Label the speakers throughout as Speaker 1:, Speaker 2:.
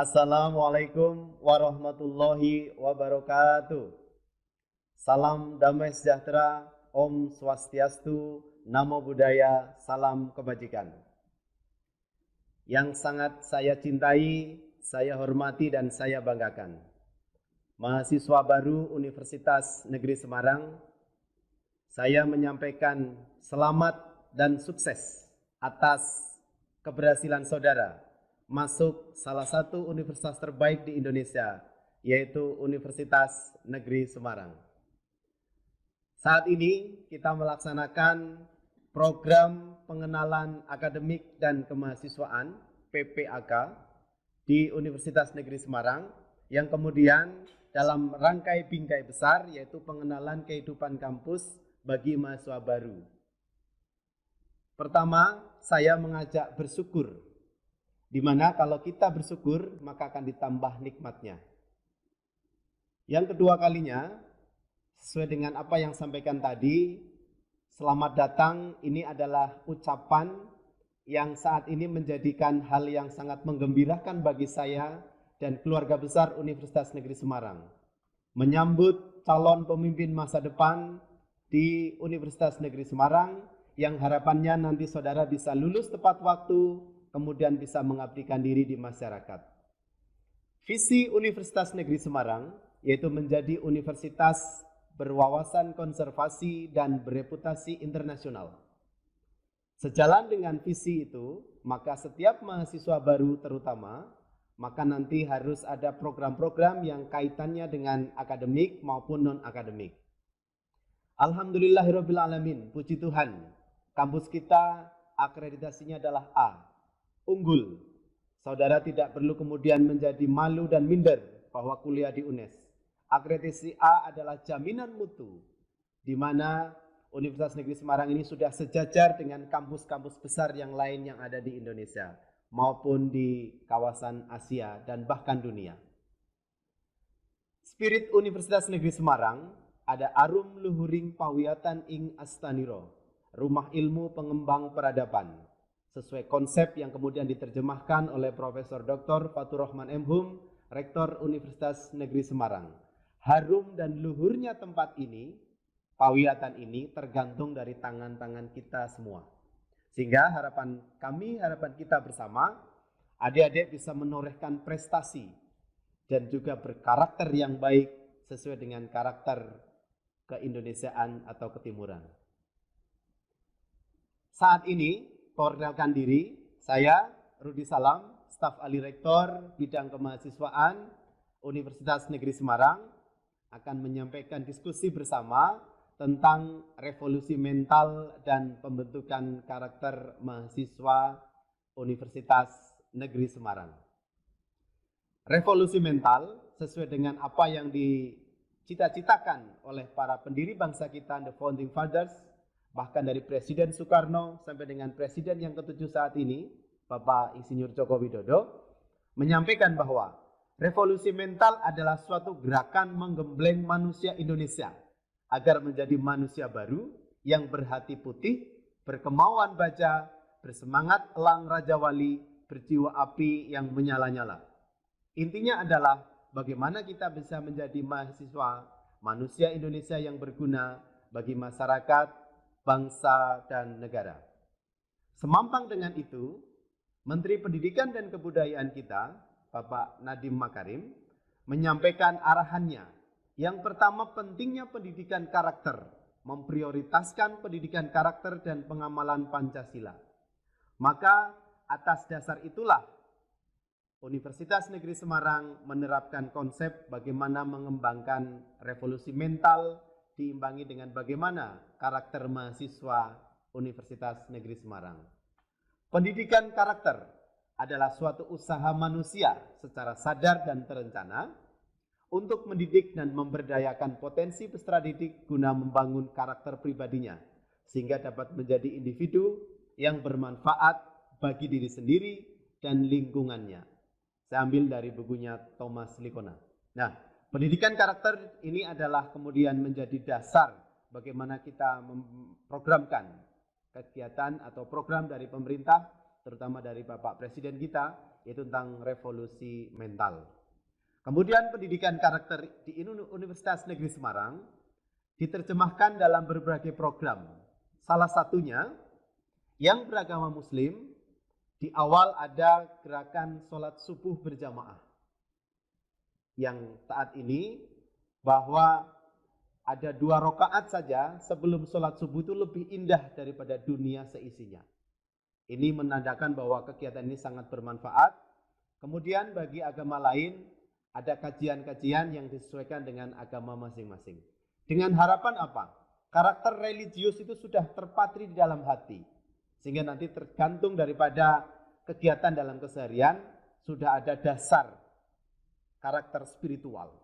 Speaker 1: Assalamualaikum warahmatullahi wabarakatuh. Salam damai sejahtera, Om Swastiastu, Namo Buddhaya, salam kebajikan. Yang sangat saya cintai, saya hormati dan saya banggakan. Mahasiswa baru Universitas Negeri Semarang, saya menyampaikan selamat dan sukses atas keberhasilan saudara masuk salah satu universitas terbaik di Indonesia, yaitu Universitas Negeri Semarang. Saat ini kita melaksanakan program pengenalan akademik dan kemahasiswaan PPAK di Universitas Negeri Semarang, yang kemudian dalam rangkai bingkai besar yaitu pengenalan kehidupan kampus bagi mahasiswa baru. Pertama, saya mengajak bersyukur, di mana kalau kita bersyukur maka akan ditambah nikmatnya. Yang kedua kalinya, sesuai dengan apa yang sampaikan tadi, selamat datang ini adalah ucapan yang saat ini menjadikan hal yang sangat menggembirakan bagi saya dan keluarga besar Universitas Negeri Semarang. Menyambut calon pemimpin masa depan di Universitas Negeri Semarang yang harapannya nanti saudara bisa lulus tepat waktu, kemudian bisa mengabdikan diri di masyarakat. Visi Universitas Negeri Semarang yaitu menjadi universitas berwawasan konservasi dan bereputasi internasional. Sejalan dengan visi itu, maka setiap mahasiswa baru terutama, maka nanti harus ada program-program yang kaitannya dengan akademik maupun non-akademik. Alhamdulillahirrabbilalamin, puji Tuhan, kampus kita akreditasinya adalah A. Unggul. Saudara tidak perlu kemudian menjadi malu dan minder bahwa kuliah di UNES. Akreditasi A adalah jaminan mutu, di mana Universitas Negeri Semarang ini sudah sejajar dengan kampus-kampus besar yang lain yang ada di Indonesia, maupun di kawasan Asia dan bahkan dunia. Spirit Universitas Negeri Semarang ada arum luhuring pawiatan ing astaniro, rumah ilmu pengembang peradaban, sesuai konsep yang kemudian diterjemahkan oleh Profesor Dr. Fatur Rahman M.Hum, Rektor Universitas Negeri Semarang. Harum dan luhurnya tempat ini, pawiatan ini tergantung dari tangan-tangan kita semua. Sehingga harapan kami, harapan kita bersama, adik-adik bisa menorehkan prestasi dan juga berkarakter yang baik sesuai dengan karakter keindonesiaan atau ketimuran. Saat ini, perkenalkan diri, saya Rudi Salam, staf ahli rektor bidang kemahasiswaan Universitas Negeri Semarang, akan menyampaikan diskusi bersama tentang revolusi mental dan pembentukan karakter mahasiswa Universitas Negeri Semarang. Revolusi mental sesuai dengan apa yang dicita-citakan oleh para pendiri bangsa kita, the founding fathers, bahkan dari Presiden Soekarno sampai dengan Presiden yang ke-7 saat ini, Bapak Insinyur Joko Widodo, menyampaikan bahwa revolusi mental adalah suatu gerakan menggembleng manusia Indonesia agar menjadi manusia baru yang berhati putih, berkemauan baja, bersemangat elang Raja Wali, berjiwa api yang menyala-nyala. Intinya adalah bagaimana kita bisa menjadi mahasiswa, manusia Indonesia yang berguna bagi masyarakat, bangsa, dan negara. Semampang dengan itu, Menteri Pendidikan dan Kebudayaan kita, Bapak Nadiem Makarim, menyampaikan arahannya. Yang pertama, pentingnya pendidikan karakter, memprioritaskan pendidikan karakter dan pengamalan Pancasila. Maka atas dasar itulah Universitas Negeri Semarang menerapkan konsep bagaimana mengembangkan revolusi mental diimbangi dengan bagaimana karakter mahasiswa Universitas Negeri Semarang. Pendidikan karakter adalah suatu usaha manusia secara sadar dan terencana untuk mendidik dan memberdayakan potensi peserta didik guna membangun karakter pribadinya, sehingga dapat menjadi individu yang bermanfaat bagi diri sendiri dan lingkungannya. Saya ambil dari bukunya Thomas Likona. Nah, pendidikan karakter ini adalah kemudian menjadi dasar bagaimana kita memprogramkan kegiatan atau program dari pemerintah terutama dari Bapak Presiden kita, yaitu tentang revolusi mental. Kemudian pendidikan karakter di Universitas Negeri Semarang diterjemahkan dalam berbagai program. Salah satunya yang beragama Muslim, di awal ada gerakan sholat subuh berjamaah. Yang saat ini bahwa ada 2 rakaat saja sebelum sholat subuh itu lebih indah daripada dunia seisinya. Ini menandakan bahwa kegiatan ini sangat bermanfaat. Kemudian bagi agama lain, ada kajian-kajian yang disesuaikan dengan agama masing-masing. Dengan harapan apa? Karakter religius itu sudah terpatri di dalam hati. Sehingga nanti tergantung daripada kegiatan dalam keseharian, sudah ada dasar karakter spiritual.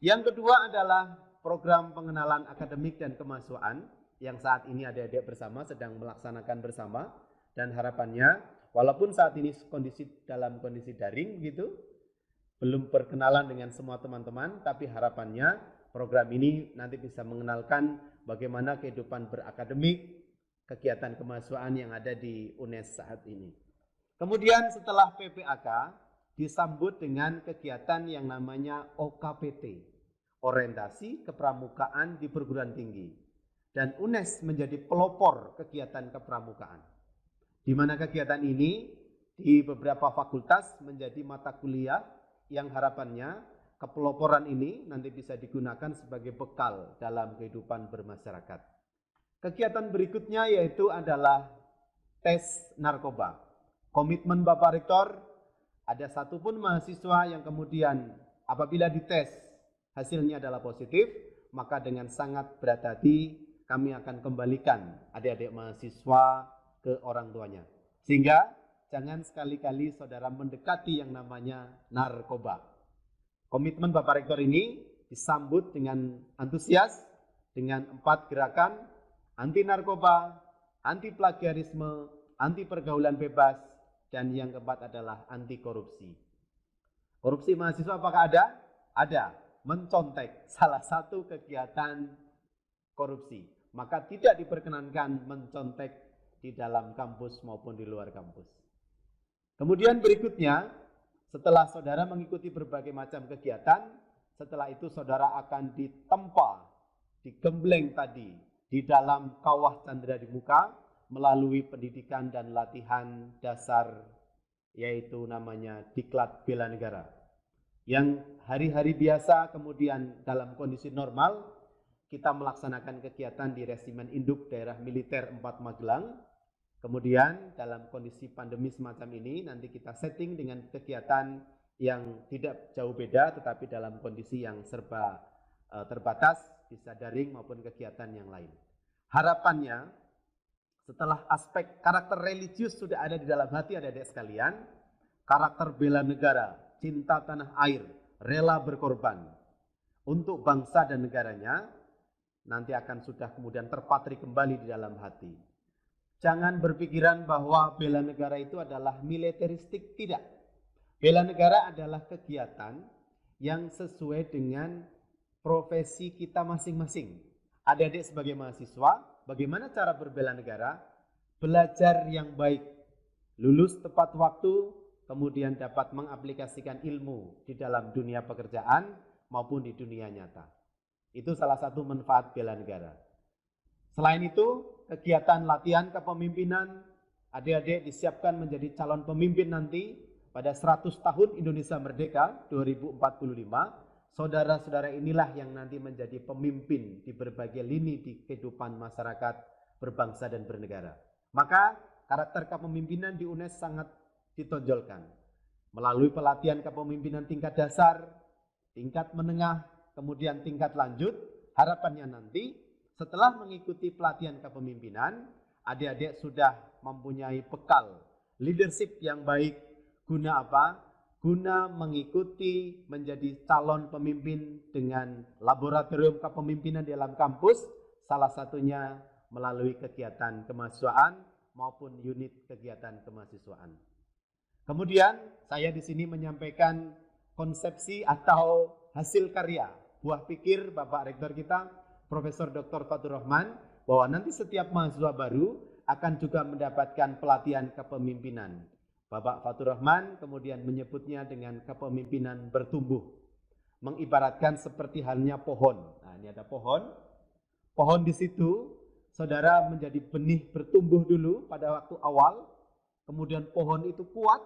Speaker 1: Yang kedua adalah program pengenalan akademik dan kemahasiswaan yang saat ini adik-adik bersama sedang melaksanakan bersama. Dan harapannya, walaupun saat ini dalam kondisi daring begitu, belum berkenalan dengan semua teman-teman, tapi harapannya program ini nanti bisa mengenalkan bagaimana kehidupan berakademik, kegiatan kemahasiswaan yang ada di UNES saat ini. Kemudian setelah PPAK disambut dengan kegiatan yang namanya OKPT, Orientasi Kepramukaan di Perguruan Tinggi. Dan UNES menjadi pelopor kegiatan kepramukaan. Di mana kegiatan ini di beberapa fakultas menjadi mata kuliah yang harapannya kepeloporan ini nanti bisa digunakan sebagai bekal dalam kehidupan bermasyarakat. Kegiatan berikutnya yaitu adalah tes narkoba. Komitmen Bapak Rektor, ada satupun mahasiswa yang kemudian apabila dites hasilnya adalah positif, maka dengan sangat berhati-hati kami akan kembalikan adik-adik mahasiswa ke orang tuanya. Sehingga jangan sekali-kali saudara mendekati yang namanya narkoba. Komitmen Bapak Rektor ini disambut dengan antusias dengan 4 gerakan: anti narkoba, anti plagiarisme, anti pergaulan bebas, dan yang keempat adalah anti korupsi. Korupsi mahasiswa apakah ada? Ada. Mencontek salah satu kegiatan korupsi. Maka tidak diperkenankan mencontek di dalam kampus maupun di luar kampus. Kemudian berikutnya, setelah saudara mengikuti berbagai macam kegiatan, setelah itu saudara akan ditempa, digembleng tadi, di dalam kawah candera di muka, melalui pendidikan dan latihan dasar, yaitu namanya Diklat Bela Negara. Yang hari-hari biasa kemudian dalam kondisi normal, kita melaksanakan kegiatan di Resimen Induk Daerah Militer 4 Magelang. Kemudian dalam kondisi pandemi semacam ini nanti kita setting dengan kegiatan yang tidak jauh beda tetapi dalam kondisi yang serba terbatas, bisa daring maupun kegiatan yang lain. Harapannya setelah aspek karakter religius sudah ada di dalam hati adik-adik sekalian, karakter bela negara, cinta tanah air, rela berkorban untuk bangsa dan negaranya nanti akan sudah kemudian terpatri kembali di dalam hati. Jangan berpikiran bahwa bela negara itu adalah militeristik, tidak. Bela negara adalah kegiatan yang sesuai dengan profesi kita masing-masing. Adik-adik sebagai mahasiswa, bagaimana cara berbela negara? Belajar yang baik, lulus tepat waktu, kemudian dapat mengaplikasikan ilmu di dalam dunia pekerjaan maupun di dunia nyata. Itu salah satu manfaat bela negara. Selain itu, kegiatan latihan kepemimpinan, adik-adik disiapkan menjadi calon pemimpin nanti pada 100 tahun Indonesia Merdeka 2045. Saudara-saudara inilah yang nanti menjadi pemimpin di berbagai lini di kehidupan masyarakat berbangsa dan bernegara. Maka karakter kepemimpinan di UNES sangat ditonjolkan. Melalui pelatihan kepemimpinan tingkat dasar, tingkat menengah, kemudian tingkat lanjut, harapannya nanti setelah mengikuti pelatihan kepemimpinan, adik-adik sudah mempunyai bekal leadership yang baik. Guna apa? Guna mengikuti menjadi calon pemimpin dengan laboratorium kepemimpinan di dalam kampus, salah satunya melalui kegiatan kemahasiswaan maupun unit kegiatan kemahasiswaan. Kemudian saya di sini menyampaikan konsepsi atau hasil karya, buah pikir Bapak Rektor kita, Profesor Dr. Fatur Rahman, bahwa nanti setiap mahasiswa baru akan juga mendapatkan pelatihan kepemimpinan. Bapak Fatur Rahman kemudian menyebutnya dengan kepemimpinan bertumbuh. Mengibaratkan seperti halnya pohon. Nah, ini ada pohon. Pohon di situ, saudara menjadi benih bertumbuh dulu pada waktu awal. Kemudian pohon itu kuat.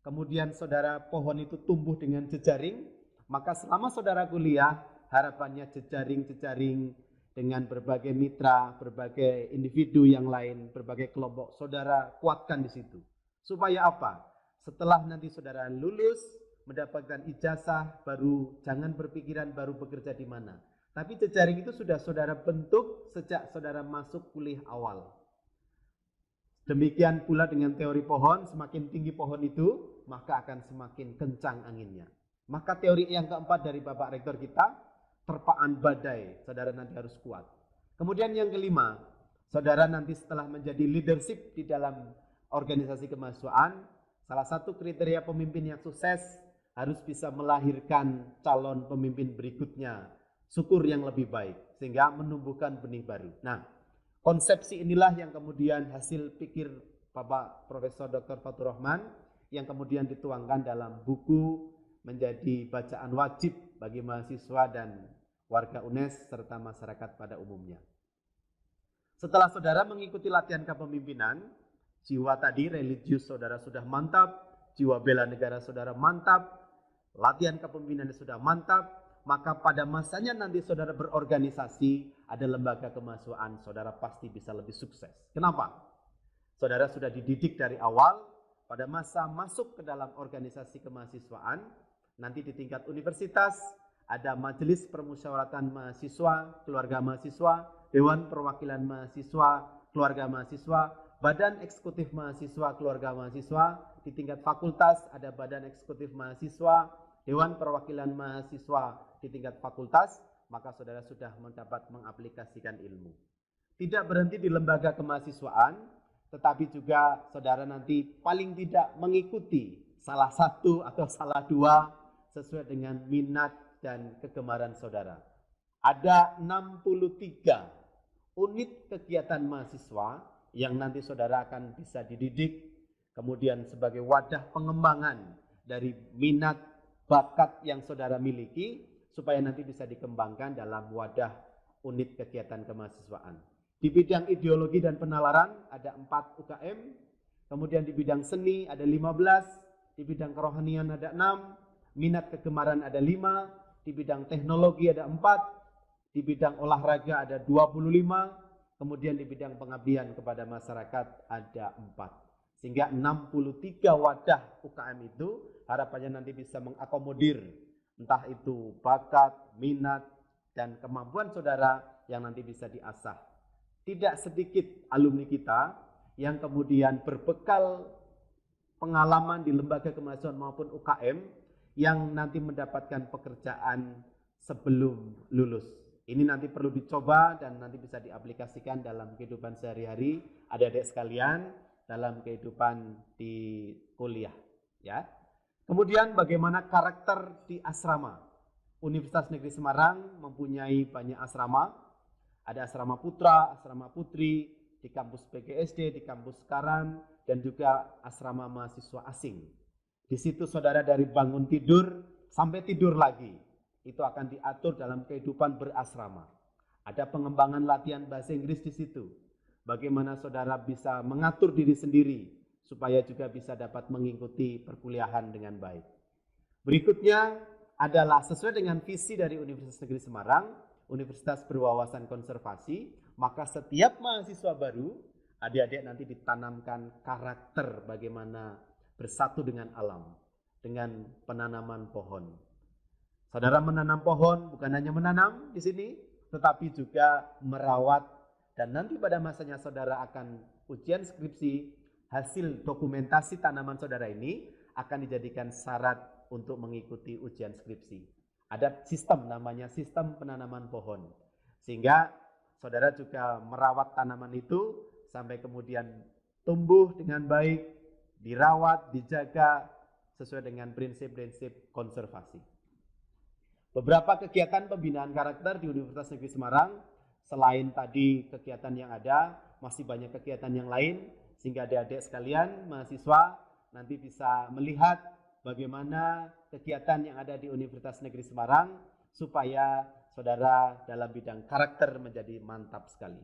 Speaker 1: Kemudian saudara pohon itu tumbuh dengan jejaring. Maka selama saudara kuliah, harapannya jejaring-jejaring dengan berbagai mitra, berbagai individu yang lain, berbagai kelompok, saudara kuatkan di situ. Supaya apa? Setelah nanti saudara lulus, mendapatkan ijazah, baru jangan berpikiran baru bekerja di mana. Tapi jejaring itu sudah saudara bentuk sejak saudara masuk kuliah awal. Demikian pula dengan teori pohon, semakin tinggi pohon itu, maka akan semakin kencang anginnya. Maka teori yang keempat dari Bapak Rektor kita, terpaan badai, saudara nanti harus kuat. Kemudian yang kelima, saudara nanti setelah menjadi leadership di dalam organisasi kemahasiswaan, salah satu kriteria pemimpin yang sukses harus bisa melahirkan calon pemimpin berikutnya, syukur yang lebih baik, sehingga menumbuhkan benih baru. Nah, konsepsi inilah yang kemudian hasil pikir Bapak Profesor Dr. Fatur Rahman, yang kemudian dituangkan dalam buku menjadi bacaan wajib bagi mahasiswa dan warga UNES serta masyarakat pada umumnya. Setelah saudara mengikuti latihan kepemimpinan, jiwa tadi religius saudara sudah mantap, jiwa bela negara saudara mantap, latihan kepemimpinan sudah mantap, maka pada masanya nanti saudara berorganisasi, ada lembaga kemahasiswaan, saudara pasti bisa lebih sukses. Kenapa? Saudara sudah dididik dari awal, pada masa masuk ke dalam organisasi kemahasiswaan, nanti di tingkat universitas, ada majelis permusyawaratan mahasiswa, keluarga mahasiswa, dewan perwakilan mahasiswa, keluarga mahasiswa, badan eksekutif mahasiswa, keluarga mahasiswa. Di tingkat fakultas ada badan eksekutif mahasiswa, dewan perwakilan mahasiswa di tingkat fakultas, maka saudara sudah mendapat mengaplikasikan ilmu. Tidak berhenti di lembaga kemahasiswaan, tetapi juga saudara nanti paling tidak mengikuti salah satu atau salah dua sesuai dengan minat dan kegemaran saudara. Ada 63 unit kegiatan mahasiswa yang nanti saudara akan bisa dididik, kemudian sebagai wadah pengembangan dari minat, bakat yang saudara miliki, supaya nanti bisa dikembangkan dalam wadah unit kegiatan kemahasiswaan. Di bidang ideologi dan penalaran ada 4 UKM, kemudian di bidang seni ada 15, di bidang kerohanian ada 6, minat kegemaran ada 5, di bidang teknologi ada 4, di bidang olahraga ada 25, kemudian di bidang pengabdian kepada masyarakat ada 4. Sehingga 63 wadah UKM itu harapannya nanti bisa mengakomodir entah itu bakat, minat, dan kemampuan saudara yang nanti bisa diasah. Tidak sedikit alumni kita yang kemudian berbekal pengalaman di lembaga kemahasiswaan maupun UKM yang nanti mendapatkan pekerjaan sebelum lulus. Ini nanti perlu dicoba dan nanti bisa diaplikasikan dalam kehidupan sehari-hari adik-adik sekalian dalam kehidupan di kuliah, ya. Kemudian bagaimana karakter di asrama? Universitas Negeri Semarang mempunyai banyak asrama. Ada asrama putra, asrama putri, di kampus PGSD, di kampus Karan, dan juga asrama mahasiswa asing. Di situ saudara dari bangun tidur sampai tidur lagi, itu akan diatur dalam kehidupan berasrama. Ada pengembangan latihan bahasa Inggris di situ. Bagaimana saudara bisa mengatur diri sendiri supaya juga bisa dapat mengikuti perkuliahan dengan baik. Berikutnya adalah sesuai dengan visi dari Universitas Negeri Semarang, Universitas berwawasan konservasi, maka setiap mahasiswa baru, adik-adik nanti ditanamkan karakter bagaimana bersatu dengan alam, dengan penanaman pohon. Saudara menanam pohon bukan hanya menanam di sini, tetapi juga merawat, dan nanti pada masanya saudara akan ujian skripsi, hasil dokumentasi tanaman saudara ini akan dijadikan syarat untuk mengikuti ujian skripsi. Ada sistem namanya sistem penanaman pohon. Sehingga saudara juga merawat tanaman itu sampai kemudian tumbuh dengan baik, dirawat, dijaga sesuai dengan prinsip-prinsip konservasi. Beberapa kegiatan pembinaan karakter di Universitas Negeri Semarang, selain tadi kegiatan yang ada, masih banyak kegiatan yang lain, sehingga adik-adik sekalian, mahasiswa nanti bisa melihat bagaimana kegiatan yang ada di Universitas Negeri Semarang, supaya saudara dalam bidang karakter menjadi mantap sekali.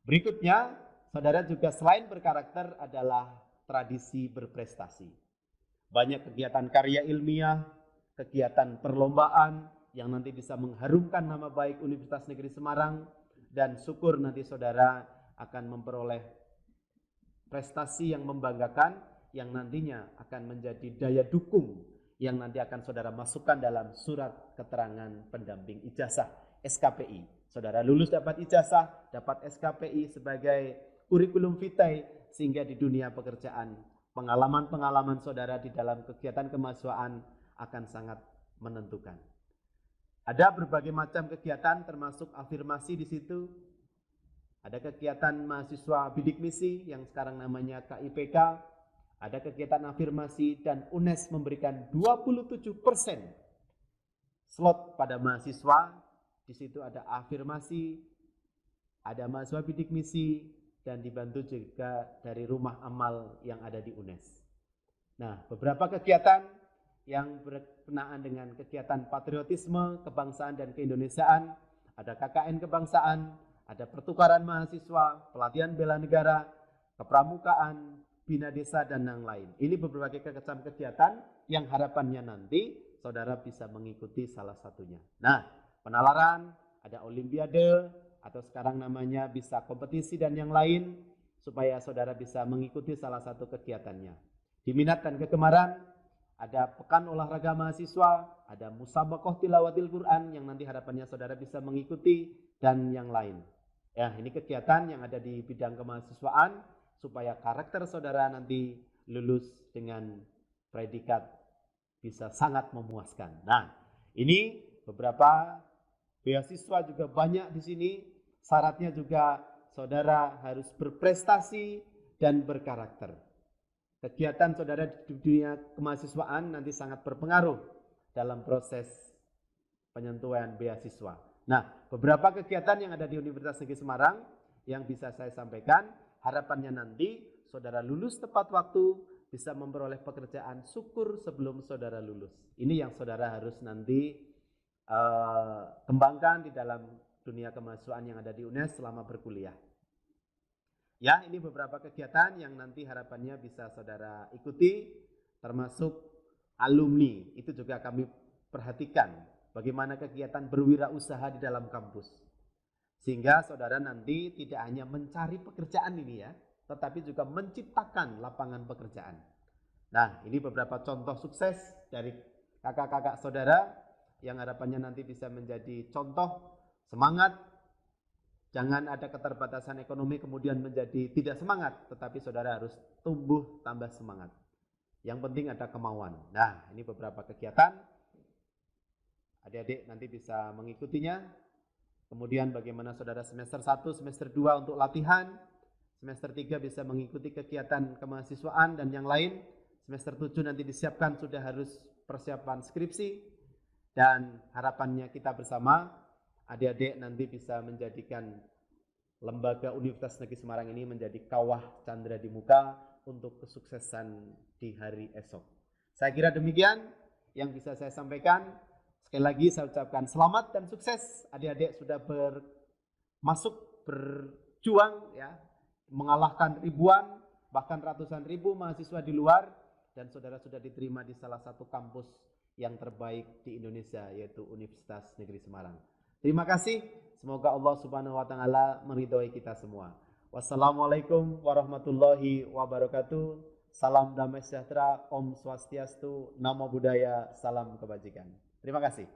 Speaker 1: Berikutnya, saudara juga selain berkarakter adalah tradisi berprestasi. Banyak kegiatan karya ilmiah, kegiatan perlombaan yang nanti bisa mengharumkan nama baik Universitas Negeri Semarang, dan syukur nanti saudara akan memperoleh prestasi yang membanggakan yang nantinya akan menjadi daya dukung yang nanti akan saudara masukkan dalam surat keterangan pendamping ijazah SKPI. Saudara lulus dapat ijazah, dapat SKPI sebagai kurikulum vitae, sehingga di dunia pekerjaan pengalaman-pengalaman saudara di dalam kegiatan kemahasiswaan akan sangat menentukan. Ada berbagai macam kegiatan termasuk afirmasi di situ. Ada kegiatan mahasiswa bidik misi yang sekarang namanya KIPK. Ada kegiatan afirmasi dan UNES memberikan 27% slot pada mahasiswa. Di situ ada afirmasi, ada mahasiswa bidik misi, dan dibantu juga dari rumah amal yang ada di UNES. Nah, beberapa kegiatan yang berkenaan dengan kegiatan patriotisme, kebangsaan, dan keindonesiaan, ada KKN kebangsaan, ada pertukaran mahasiswa, pelatihan bela negara, kepramukaan, bina desa, dan yang lain. Ini beberapa macam kegiatan yang harapannya nanti saudara bisa mengikuti salah satunya. Nah, penalaran, ada olimpiade, atau sekarang namanya bisa kompetisi dan yang lain, supaya saudara bisa mengikuti salah satu kegiatannya. Di minat dan kegemaran, ada pekan olahraga mahasiswa, ada musabaqah tilawatil Quran yang nanti harapannya saudara bisa mengikuti, dan yang lain. Ya, ini kegiatan yang ada di bidang kemahasiswaan supaya karakter saudara nanti lulus dengan predikat bisa sangat memuaskan. Nah, ini beberapa beasiswa juga banyak di sini. Syaratnya juga saudara harus berprestasi dan berkarakter. Kegiatan saudara di dunia kemahasiswaan nanti sangat berpengaruh dalam proses penyentuhan beasiswa. Nah, beberapa kegiatan yang ada di Universitas Negeri Semarang yang bisa saya sampaikan, harapannya nanti saudara lulus tepat waktu, bisa memperoleh pekerjaan syukur sebelum saudara lulus. Ini yang saudara harus nanti kembangkan di dalam dunia kemahasiswaan yang ada di UNES selama berkuliah. Ya, ini beberapa kegiatan yang nanti harapannya bisa saudara ikuti, termasuk alumni. Itu juga kami perhatikan bagaimana kegiatan berwirausaha di dalam kampus. Sehingga saudara nanti tidak hanya mencari pekerjaan ini ya, tetapi juga menciptakan lapangan pekerjaan. Nah, ini beberapa contoh sukses dari kakak-kakak saudara yang harapannya nanti bisa menjadi contoh semangat. Jangan ada keterbatasan ekonomi kemudian menjadi tidak semangat, tetapi saudara harus tumbuh tambah semangat. Yang penting ada kemauan. Nah, ini beberapa kegiatan. Adik-adik nanti bisa mengikutinya. Kemudian bagaimana saudara semester 1, semester 2 untuk latihan. Semester 3 bisa mengikuti kegiatan kemahasiswaan dan yang lain. Semester 7 nanti disiapkan sudah harus persiapan skripsi. Dan harapannya kita bersama, adik-adik nanti bisa menjadikan lembaga Universitas Negeri Semarang ini menjadi kawah candra di muka untuk kesuksesan di hari esok. Saya kira demikian yang bisa saya sampaikan. Sekali lagi saya ucapkan selamat dan sukses. Adik-adik sudah berjuang ya, mengalahkan ribuan bahkan ratusan ribu mahasiswa di luar, dan saudara sudah diterima di salah satu kampus yang terbaik di Indonesia, yaitu Universitas Negeri Semarang. Terima kasih. Semoga Allah Subhanahu wa taala meridhoi kita semua. Wassalamualaikum warahmatullahi wabarakatuh. Salam damai sejahtera, Om Swastiastu, Namo Buddhaya, salam kebajikan. Terima kasih.